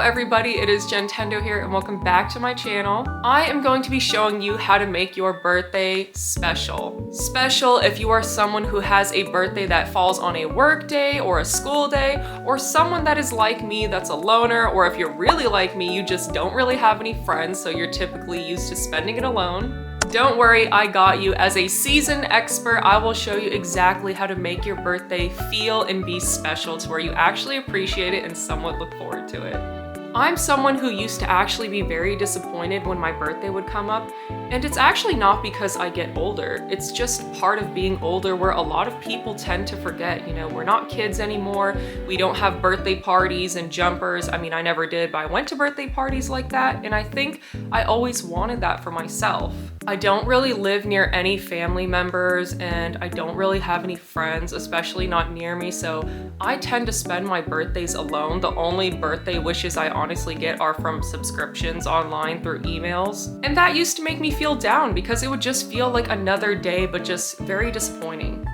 everybody, it is Gentendo here and welcome back to my channel. I am going to be showing you how to make your birthday special. Special if you are someone who has a birthday that falls on a work day or a school day, or someone that is like me that's a loner, or if you're really like me, you just don't really have any friends, so you're typically used to spending it alone. Don't worry, I got you. As a seasoned expert, I will show you exactly how to make your birthday feel and be special to where you actually appreciate it and somewhat look forward to it. I'm someone who used to actually be very disappointed when my birthday would come up, and it's actually not because I get older. It's just part of being older where a lot of people tend to forget, we're not kids anymore. We don't have birthday parties and jumpers. I mean, I never did, but I went to birthday parties like that, and I think I always wanted that for myself. I don't really live near any family members, and I don't really have any friends, especially not near me, so I tend to spend my birthdays alone. The only birthday wishes I honestly get are from subscriptions online through emails. And that used to make me feel down because it would just feel like another day, but just very disappointing.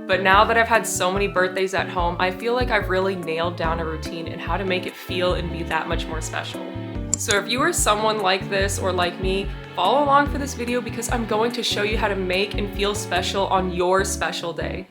But now that I've had so many birthdays at home, I feel like I've really nailed down a routine and how to make it feel and be that much more special. So if you are someone like this or like me, follow along for this video because I'm going to show you how to make and feel special on your special day.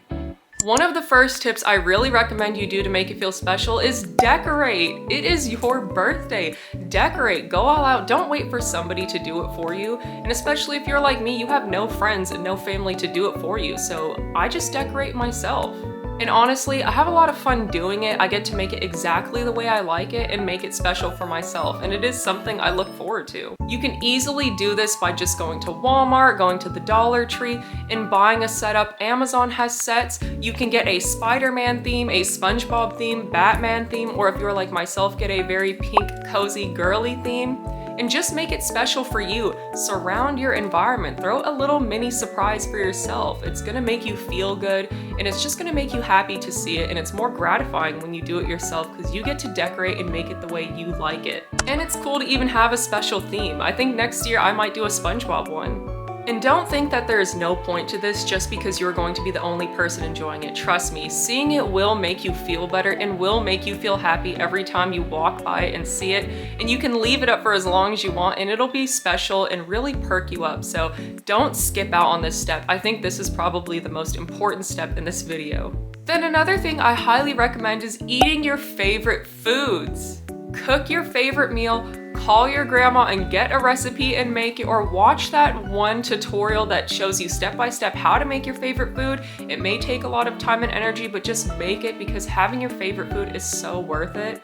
One of the first tips I really recommend you do to make it feel special is decorate. It is your birthday. Decorate, go all out. Don't wait for somebody to do it for you. And especially if you're like me, you have no friends and no family to do it for you. So I just decorate myself. And honestly, I have a lot of fun doing it. I get to make it exactly the way I like it and make it special for myself. And it is something I look forward to. You can easily do this by just going to Walmart, going to the Dollar Tree, and buying a setup. Amazon has sets. You can get a Spider-Man theme, a SpongeBob theme, Batman theme, or if you're like myself, get a very pink, cozy, girly theme. And just make it special for you. Surround your environment. Throw a little mini surprise for yourself. It's gonna make you feel good, and it's just gonna make you happy to see it, and it's more gratifying when you do it yourself because you get to decorate and make it the way you like it. And it's cool to even have a special theme. I think next year I might do a SpongeBob one. And don't think that there is no point to this just because you're going to be the only person enjoying it. Trust me, seeing it will make you feel better and will make you feel happy every time you walk by it and see it. And you can leave it up for as long as you want and it'll be special and really perk you up. So don't skip out on this step. I think this is probably the most important step in this video. Then another thing I highly recommend is eating your favorite foods. Cook your favorite meal. Call your grandma and get a recipe and make it, or watch that one tutorial that shows you step by step how to make your favorite food. It may take a lot of time and energy, but just make it because having your favorite food is so worth it.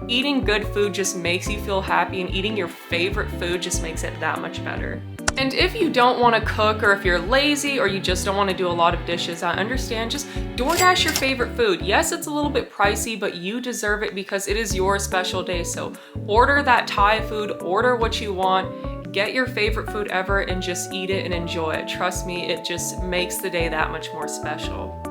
Eating good food just makes you feel happy, and eating your favorite food just makes it that much better. And if you don't want to cook, or if you're lazy, or you just don't want to do a lot of dishes, I understand. Just DoorDash your favorite food. Yes, it's a little bit pricey, but you deserve it because it is your special day. So order that Thai food, order what you want, get your favorite food ever, and just eat it and enjoy it. Trust me, it just makes the day that much more special.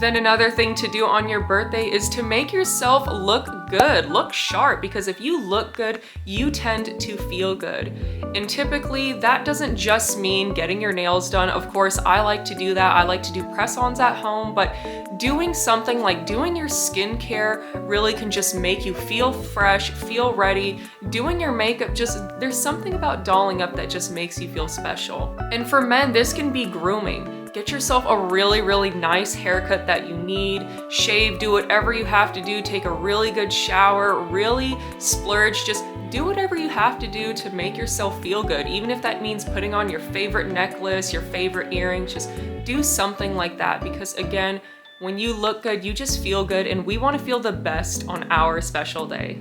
Then another thing to do on your birthday is to make yourself look good, look sharp, because if you look good, you tend to feel good. And typically that doesn't just mean getting your nails done. Of course, I like to do that. I like to do press-ons at home, but doing something like doing your skincare really can just make you feel fresh, feel ready. Doing your makeup, there's something about dolling up that just makes you feel special. And for men, this can be grooming. Get yourself a really, really nice haircut that you need, shave, do whatever you have to do, take a really good shower, really splurge, just do whatever you have to do to make yourself feel good. Even if that means putting on your favorite necklace, your favorite earrings, just do something like that because again, when you look good, you just feel good and we want to feel the best on our special day.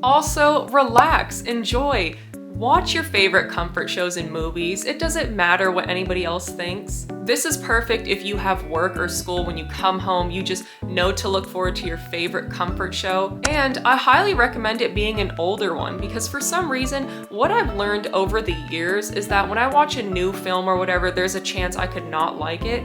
Also, relax, enjoy. Watch your favorite comfort shows and movies. It doesn't matter what anybody else thinks. This is perfect if you have work or school. When you come home, you just know to look forward to your favorite comfort show. And I highly recommend it being an older one because for some reason, what I've learned over the years is that when I watch a new film or whatever, there's a chance I could not like it.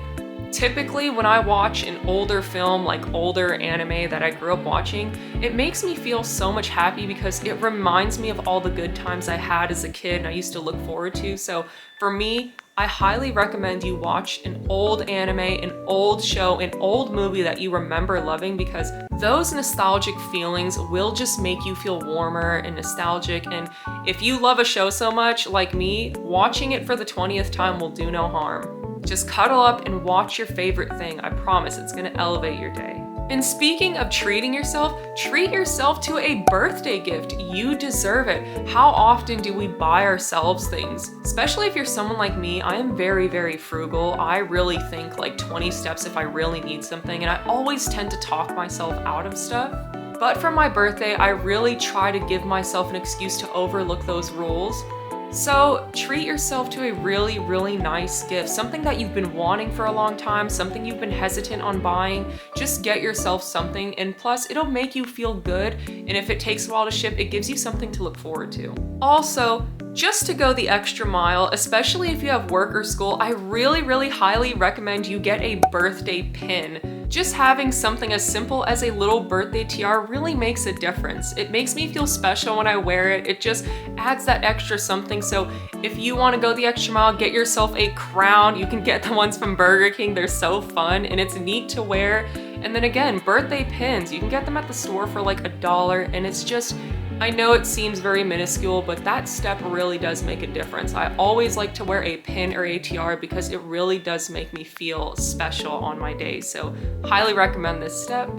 Typically, when I watch an older film, like older anime that I grew up watching, it makes me feel so much happy because it reminds me of all the good times I had as a kid and I used to look forward to. So for me, I highly recommend you watch an old anime, an old show, an old movie that you remember loving, because those nostalgic feelings will just make you feel warmer and nostalgic. And if you love a show so much, like me, watching it for the 20th time will do no harm. Just cuddle up and watch your favorite thing. I promise it's gonna elevate your day. And speaking of treating yourself, treat yourself to a birthday gift. You deserve it. How often do we buy ourselves things? Especially if you're someone like me, I am very, very frugal. I really think like 20 steps if I really need something, and I always tend to talk myself out of stuff. But for my birthday, I really try to give myself an excuse to overlook those rules. So treat yourself to a really, really nice gift, something that you've been wanting for a long time, something you've been hesitant on buying. Just get yourself something, and plus it'll make you feel good, and if it takes a while to ship, it gives you something to look forward to. Also, just to go the extra mile, especially if you have work or school, I really, really highly recommend you get a birthday pin. Just having something as simple as a little birthday tiara really makes a difference. It makes me feel special when I wear it. It just adds that extra something. So if you want to go the extra mile, get yourself a crown. You can get the ones from Burger King. They're so fun and it's neat to wear. And then again, birthday pins. You can get them at the store for like $1, and it's just, I know it seems very minuscule, but that step really does make a difference. I always like to wear a pin or a tiara because it really does make me feel special on my day. So highly recommend this step.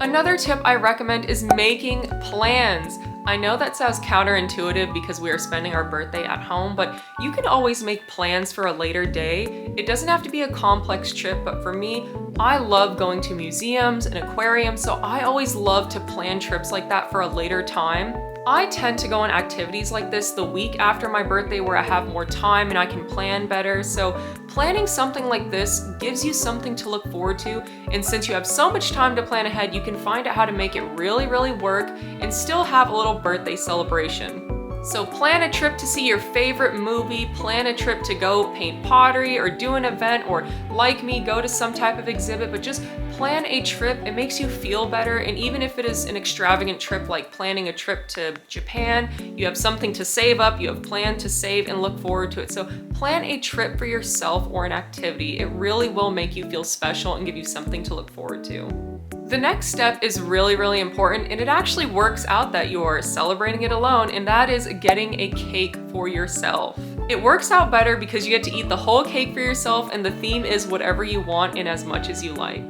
Another tip I recommend is making plans. I know that sounds counterintuitive because we are spending our birthday at home, but you can always make plans for a later day. It doesn't have to be a complex trip, but for me, I love going to museums and aquariums, so I always love to plan trips like that for a later time. I tend to go on activities like this the week after my birthday where I have more time and I can plan better. So planning something like this gives you something to look forward to. And since you have so much time to plan ahead, you can find out how to make it really, really work and still have a little birthday celebration. So plan a trip to see your favorite movie, plan a trip to go paint pottery or do an event, or like me, go to some type of exhibit, but just plan a trip. It makes you feel better. And even if it is an extravagant trip, like planning a trip to Japan, you have something to save up, you have planned to save and look forward to it. So plan a trip for yourself or an activity. It really will make you feel special and give you something to look forward to. The next step is really, really important, and it actually works out that you're celebrating it alone, and that is getting a cake for yourself. It works out better because you get to eat the whole cake for yourself, and the theme is whatever you want and as much as you like.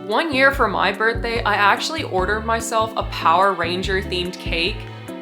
One year for my birthday, I actually ordered myself a Power Ranger themed cake,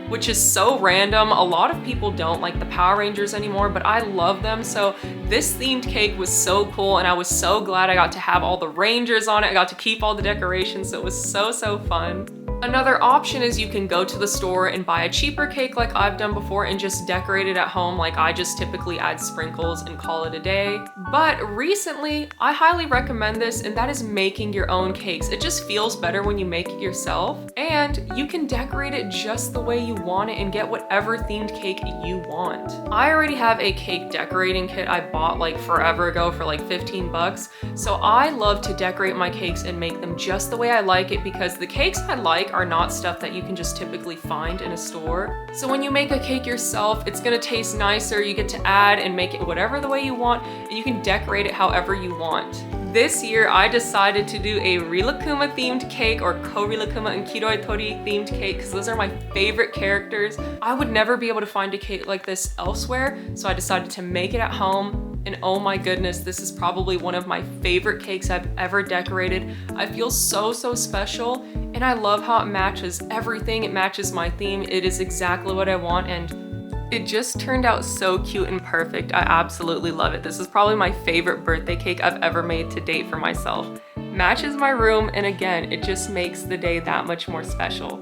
which is so random. A lot of people don't like the Power Rangers anymore, but I love them. So this themed cake was so cool, and I was so glad I got to have all the Rangers on it. I got to keep all the decorations, so it was so, so fun. Another option is you can go to the store and buy a cheaper cake like I've done before and just decorate it at home. Like I just typically add sprinkles and call it a day. But recently, I highly recommend this, and that is making your own cakes. It just feels better when you make it yourself, and you can decorate it just the way you want it and get whatever themed cake you want. I already have a cake decorating kit I bought like forever ago for like 15 bucks. So I love to decorate my cakes and make them just the way I like it, because the cakes I like are not stuff that you can just typically find in a store. So when you make a cake yourself, it's gonna taste nicer. You get to add and make it whatever the way you want, and you can decorate it however you want. This year, I decided to do a Rilakkuma themed cake, or Ko Rilakkuma and Kiroi Tori themed cake, because those are my favorite characters. I would never be able to find a cake like this elsewhere, so I decided to make it at home. And oh my goodness, this is probably one of my favorite cakes I've ever decorated. I feel so, so special, and I love how it matches everything. It matches my theme. It is exactly what I want, and it just turned out so cute and perfect. I absolutely love it. This is probably my favorite birthday cake I've ever made to date for myself. Matches my room, and again, it just makes the day that much more special.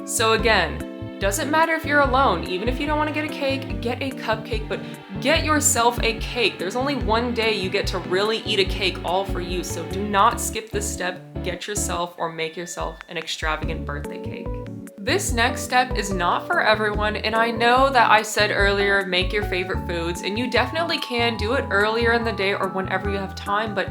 So again, doesn't matter if you're alone. Even if you don't want to get a cake, get a cupcake, but get yourself a cake. There's only one day you get to really eat a cake all for you, so do not skip this step. Get yourself or make yourself an extravagant birthday cake. This next step is not for everyone, and I know that I said earlier, make your favorite foods, and you definitely can do it earlier in the day or whenever you have time, but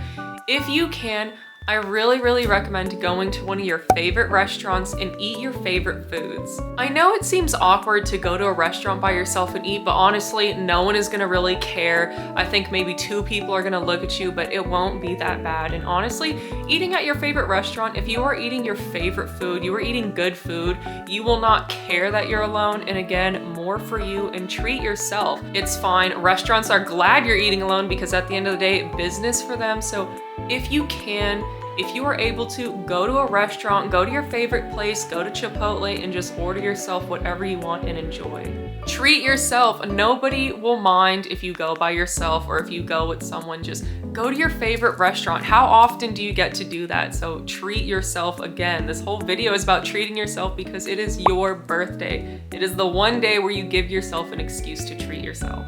if you can, I really recommend going to one of your favorite restaurants and eat your favorite foods. I know it seems awkward to go to a restaurant by yourself and eat, but honestly, no one is gonna really care. I think maybe 2 people are gonna look at you, but it won't be that bad. And honestly, eating at your favorite restaurant, if you are eating your favorite food, you are eating good food, you will not care that you're alone. And again, more for you, and treat yourself. It's fine. Restaurants are glad you're eating alone because at the end of the day, business for them. So if you can, if you are able to, go to a restaurant, go to your favorite place, go to Chipotle and just order yourself whatever you want and enjoy. Treat yourself. Nobody will mind if you go by yourself or if you go with someone. Just go to your favorite restaurant. How often do you get to do that? So treat yourself. Again, this whole video is about treating yourself because it is your birthday. It is the one day where you give yourself an excuse to treat yourself.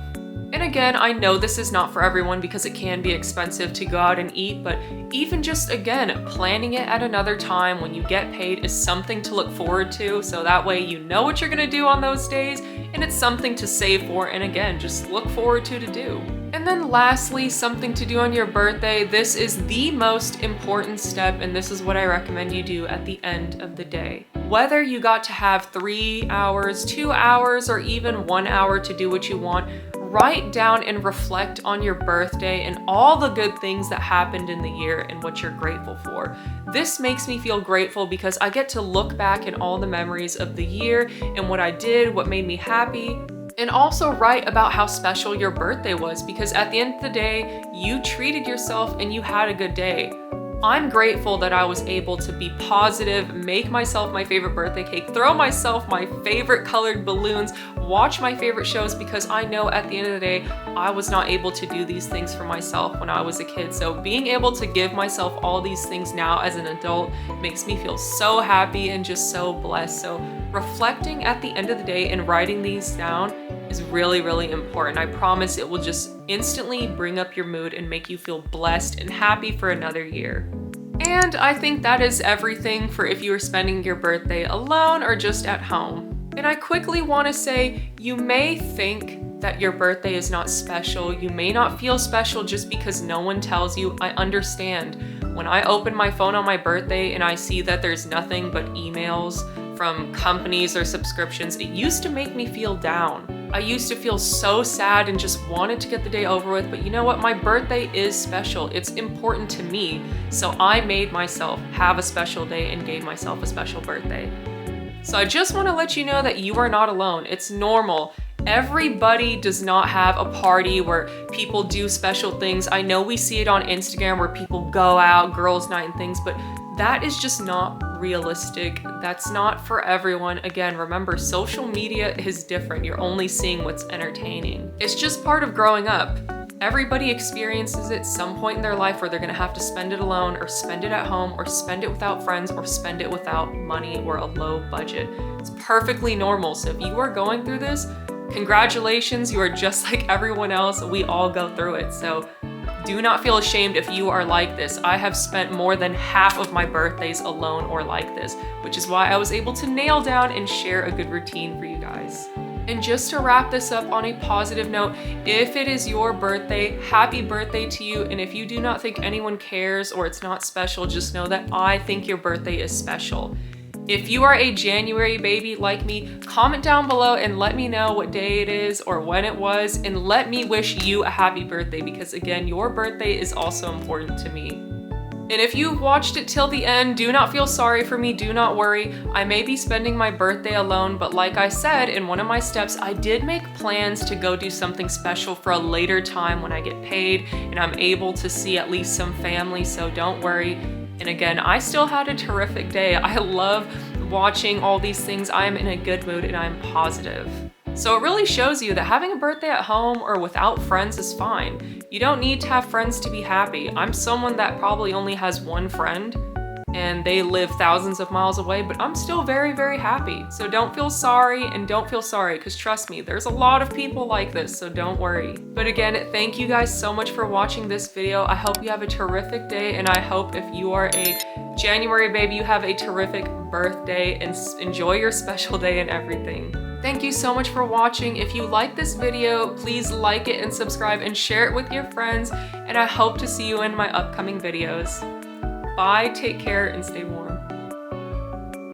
And again, I know this is not for everyone because it can be expensive to go out and eat, but even just, again, planning it at another time when you get paid is something to look forward to. So that way you know what you're gonna do on those days and it's something to save for and again, just look forward to do. And then lastly, something to do on your birthday. This is the most important step and this is what I recommend you do at the end of the day. Whether you got to have 3 hours, 2 hours, or even 1 hour to do what you want, write down and reflect on your birthday and all the good things that happened in the year and what you're grateful for. This makes me feel grateful because I get to look back at all the memories of the year and what I did, what made me happy, and also write about how special your birthday was because at the end of the day, you treated yourself and you had a good day. I'm grateful that I was able to be positive, make myself my favorite birthday cake, throw myself my favorite colored balloons, watch my favorite shows because I know at the end of the day, I was not able to do these things for myself when I was a kid. So being able to give myself all these things now as an adult makes me feel so happy and just so blessed. So reflecting at the end of the day and writing these down is really important. I promise it will just instantly bring up your mood and make you feel blessed and happy for another year. And I think that is everything for if you are spending your birthday alone or just at home. And I quickly want to say, you may think that your birthday is not special. You may not feel special just because no one tells you. I understand. When I open my phone on my birthday and I see that there's nothing but emails from companies or subscriptions, it used to make me feel down. I used to feel so sad and just wanted to get the day over with, but you know what? My birthday is special. It's important to me. So I made myself have a special day and gave myself a special birthday. So I just want to let you know that you are not alone. It's normal. Everybody does not have a party where people do special things. I know we see it on Instagram where people go out, girls' night and things, but that is just not realistic. That's not for everyone. Again, remember, social media is different. You're only seeing what's entertaining. It's just part of growing up. Everybody experiences it some point in their life where they're gonna have to spend it alone or spend it at home or spend it without friends or spend it without money or a low budget. It's perfectly normal. So if you are going through this, congratulations, you are just like everyone else. We all go through it. So do not feel ashamed if you are like this. I have spent more than half of my birthdays alone or like this, which is why I was able to nail down and share a good routine for you guys. And just to wrap this up on a positive note, if it is your birthday, happy birthday to you. And if you do not think anyone cares or it's not special, just know that I think your birthday is special. If you are a January baby like me, comment down below and let me know what day it is or when it was, and let me wish you a happy birthday because again, your birthday is also important to me. And if you've watched it till the end, do not feel sorry for me, do not worry. I may be spending my birthday alone, but like I said in one of my steps, I did make plans to go do something special for a later time when I get paid and I'm able to see at least some family, so don't worry. And again, I still had a terrific day. I love watching all these things. I am in a good mood and I'm positive. So it really shows you that having a birthday at home or without friends is fine. You don't need to have friends to be happy. I'm someone that probably only has one friend and they live thousands of miles away, but I'm still very happy. So don't feel sorry and don't feel sorry because trust me, there's a lot of people like this, so don't worry. But again, thank you guys so much for watching this video. I hope you have a terrific day and I hope if you are a January baby, you have a terrific birthday and enjoy your special day and everything. Thank you so much for watching. If you like this video, please like it and subscribe and share it with your friends. And I hope to see you in my upcoming videos. Bye, take care, and stay warm.